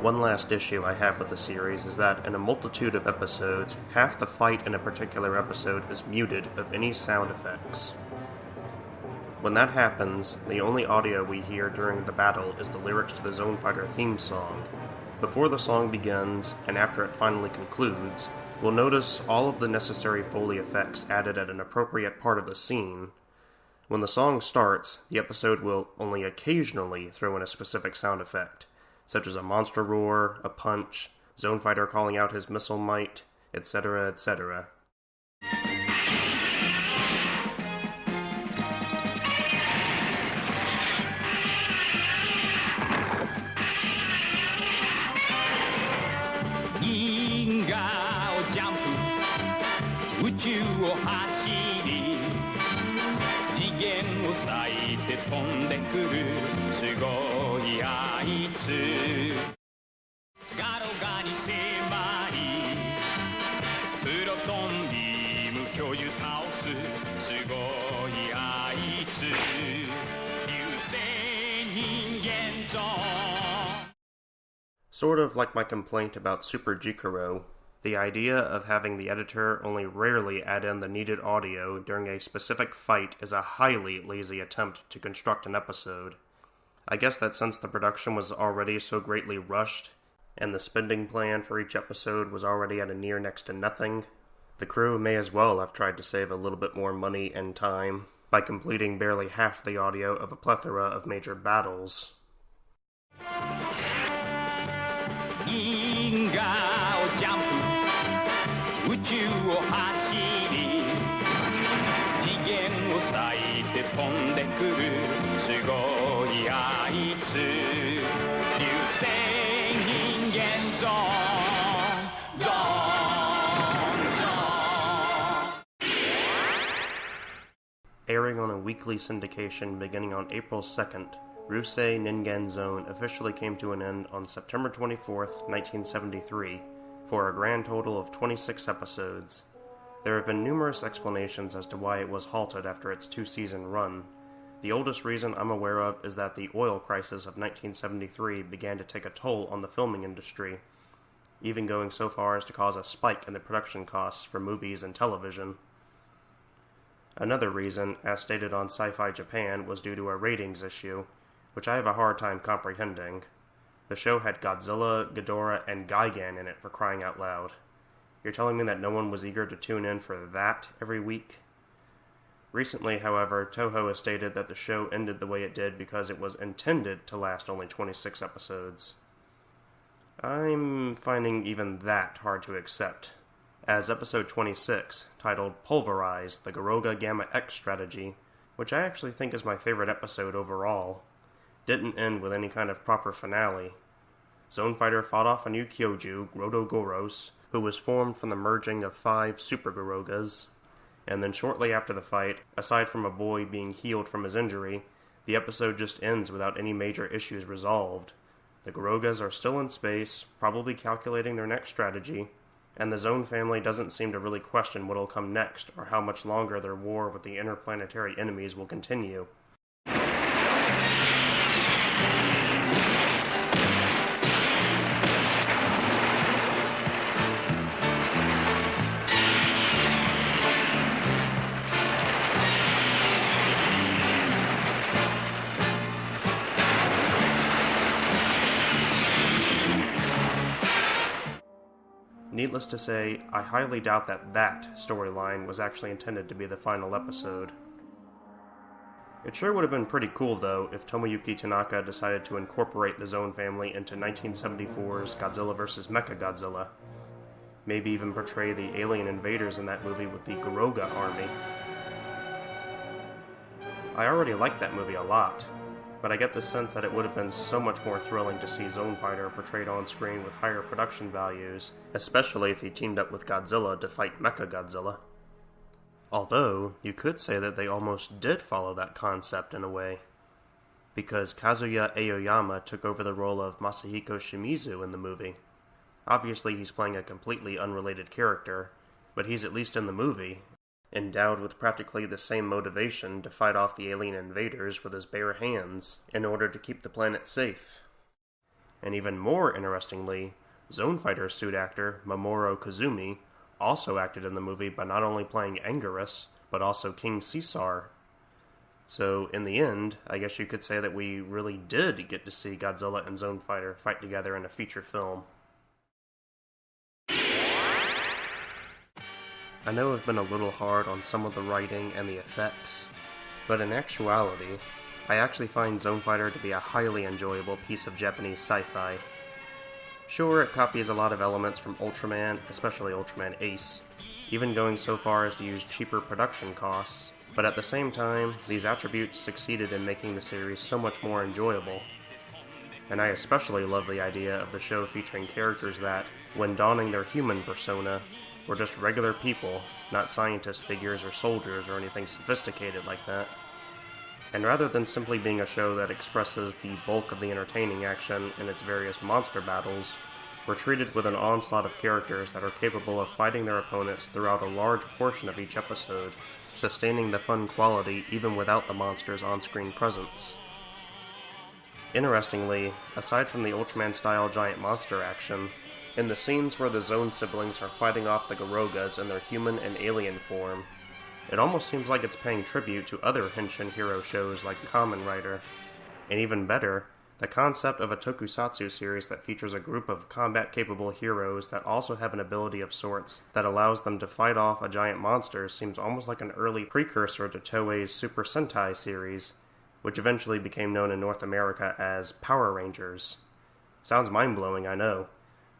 One last issue I have with the series is that in a multitude of episodes, half the fight in a particular episode is muted of any sound effects. When that happens, the only audio we hear during the battle is the lyrics to the Zone Fighter theme song. Before the song begins, and after it finally concludes, we'll notice all of the necessary Foley effects added at an appropriate part of the scene. When the song starts, the episode will only occasionally throw in a specific sound effect, such as a monster roar, a punch, Zone Fighter calling out his missile might, etc., etc. Sort of like my complaint about Super Jikaro, the idea of having the editor only rarely add in the needed audio during a specific fight is a highly lazy attempt to construct an episode. I guess that since the production was already so greatly rushed, and the spending plan for each episode was already at a near next to nothing, the crew may as well have tried to save a little bit more money and time by completing barely half the audio of a plethora of major battles. Airing on a weekly syndication beginning on April 2nd, Rusei Ningen Zone officially came to an end on September 24th, 1973, for a grand total of 26 episodes. There have been numerous explanations as to why it was halted after its two-season run. The oldest reason I'm aware of is that the oil crisis of 1973 began to take a toll on the filming industry, even going so far as to cause a spike in the production costs for movies and television. Another reason, as stated on Sci-Fi Japan, was due to a ratings issue, which I have a hard time comprehending. The show had Godzilla, Ghidorah, and Gigan in it, for crying out loud. You're telling me that no one was eager to tune in for that every week? Recently, however, Toho has stated that the show ended the way it did because it was intended to last only 26 episodes. I'm finding even that hard to accept, as episode 26, titled Pulverize, the Garoga Gamma X Strategy, which I actually think is my favorite episode overall, didn't end with any kind of proper finale. Zone Fighter fought off a new Kyoju, Grodo Goros, who was formed from the merging of 5 Super Garogas, and then shortly after the fight, aside from a boy being healed from his injury, the episode just ends without any major issues resolved. The Garogas are still in space, probably calculating their next strategy, and the Zone family doesn't seem to really question what'll come next or how much longer their war with the interplanetary enemies will continue. Needless to say, I highly doubt that storyline was actually intended to be the final episode. It sure would have been pretty cool, though, if Tomoyuki Tanaka decided to incorporate the Zone family into 1974's Godzilla vs. mecha-godzilla. Maybe even portray the alien invaders in that movie with the Garoga army. I already liked that movie a lot, but I get the sense that it would have been so much more thrilling to see Zone Fighter portrayed on screen with higher production values, especially if he teamed up with Godzilla to fight mecha-godzilla. Although, you could say that they almost did follow that concept in a way, because Kazuya Aoyama took over the role of Masahiko Shimizu in the movie. Obviously he's playing a completely unrelated character, but he's at least in the movie, endowed with practically the same motivation to fight off the alien invaders with his bare hands in order to keep the planet safe. And even more interestingly, Zone Fighter suit actor Mamoru Kazumi also acted in the movie by not only playing Anguirus, but also King Caesar. So, in the end, I guess you could say that we really did get to see Godzilla and Zone Fighter fight together in a feature film. I know I've been a little hard on some of the writing and the effects, but in actuality, I actually find Zone Fighter to be a highly enjoyable piece of Japanese sci-fi. Sure, it copies a lot of elements from Ultraman, especially Ultraman Ace, even going so far as to use cheaper production costs, but at the same time, these attributes succeeded in making the series so much more enjoyable. And I especially love the idea of the show featuring characters that, when donning their human persona, were just regular people, not scientist figures or soldiers or anything sophisticated like that. And rather than simply being a show that expresses the bulk of the entertaining action in its various monster battles, we're treated with an onslaught of characters that are capable of fighting their opponents throughout a large portion of each episode, sustaining the fun quality even without the monster's on-screen presence. Interestingly, aside from the Ultraman-style giant monster action, in the scenes where the Zone siblings are fighting off the Garogas in their human and alien form, it almost seems like it's paying tribute to other Henshin hero shows like Kamen Rider, and even better, the concept of a tokusatsu series that features a group of combat-capable heroes that also have an ability of sorts that allows them to fight off a giant monster seems almost like an early precursor to Toei's Super Sentai series, which eventually became known in North America as Power Rangers. Sounds mind-blowing, I know,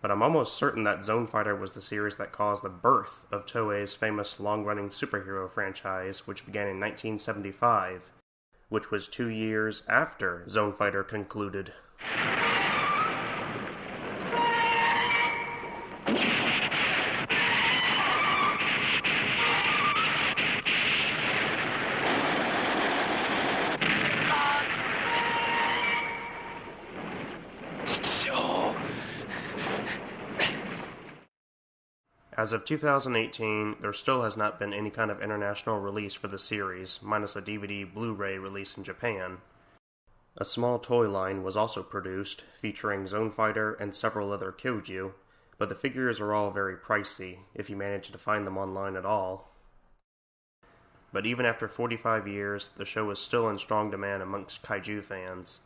but I'm almost certain that Zone Fighter was the series that caused the birth of Toei's famous long-running superhero franchise, which began in 1975, which was 2 years after Zone Fighter concluded. As of 2018, there still has not been any kind of international release for the series, minus a DVD Blu-ray release in Japan. A small toy line was also produced, featuring Zone Fighter and several other Kyoju, but the figures are all very pricey, if you manage to find them online at all. But even after 45 years, the show is still in strong demand amongst kaiju fans,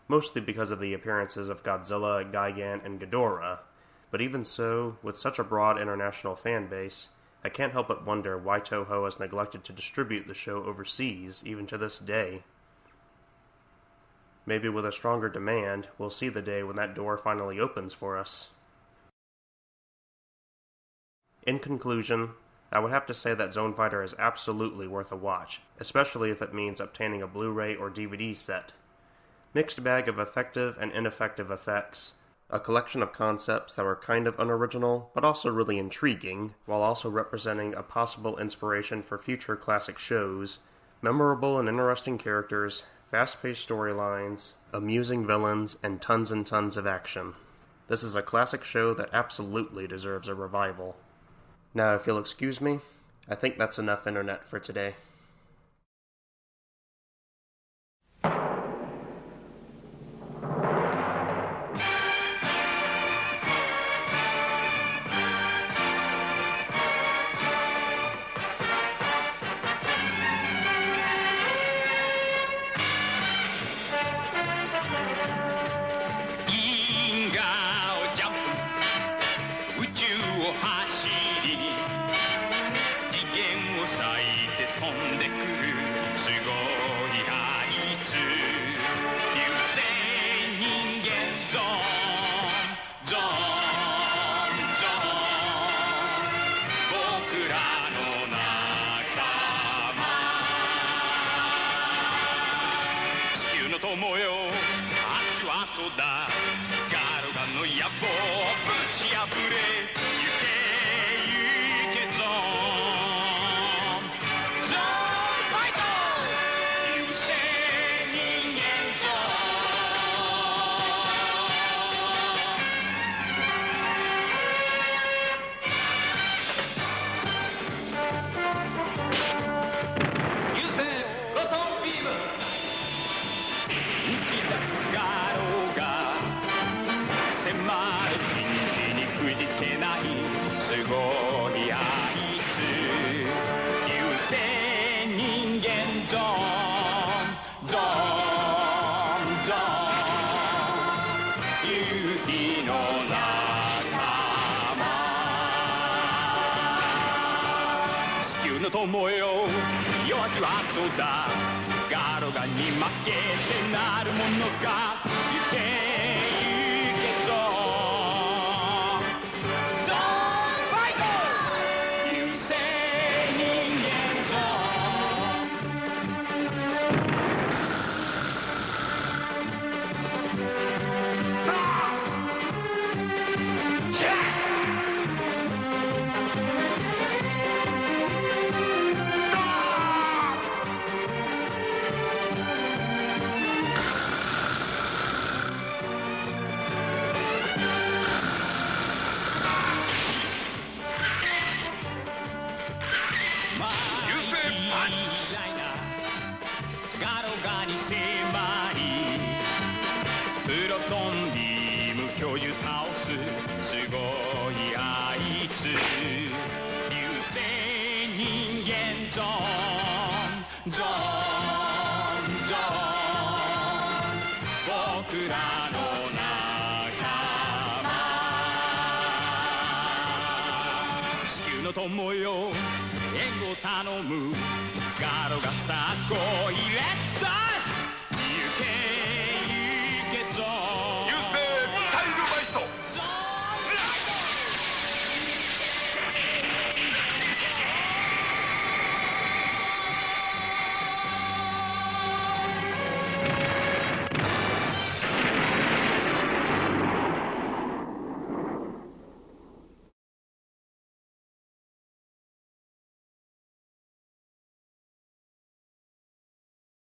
mostly because of the appearances of Godzilla, Gigan, and Ghidorah. But even so, with such a broad international fan base, I can't help but wonder why Toho has neglected to distribute the show overseas, even to this day. Maybe with a stronger demand, we'll see the day when that door finally opens for us. In conclusion, I would have to say that Zone Fighter is absolutely worth a watch, especially if it means obtaining a Blu-ray or DVD set. Mixed bag of effective and ineffective effects, a collection of concepts that were kind of unoriginal, but also really intriguing, while also representing a possible inspiration for future classic shows, memorable and interesting characters, fast-paced storylines, amusing villains, and tons of action. This is a classic show that absolutely deserves a revival. Now, if you'll excuse me, I think that's enough internet for today. じてないすごいあいつ流星人間ゾーンゾーンゾーン夕日の仲間地球の友よ弱きはどうだガロガに負けてなるものか行け行けぞゾーンファイト流星人間ゾガロガに迫りプロトンビーム巨樹倒すすごいあいつ流星人間ゾーンゾーンゾーン僕らの仲間地球の友よ援護頼むガロがさっこいレッツダイ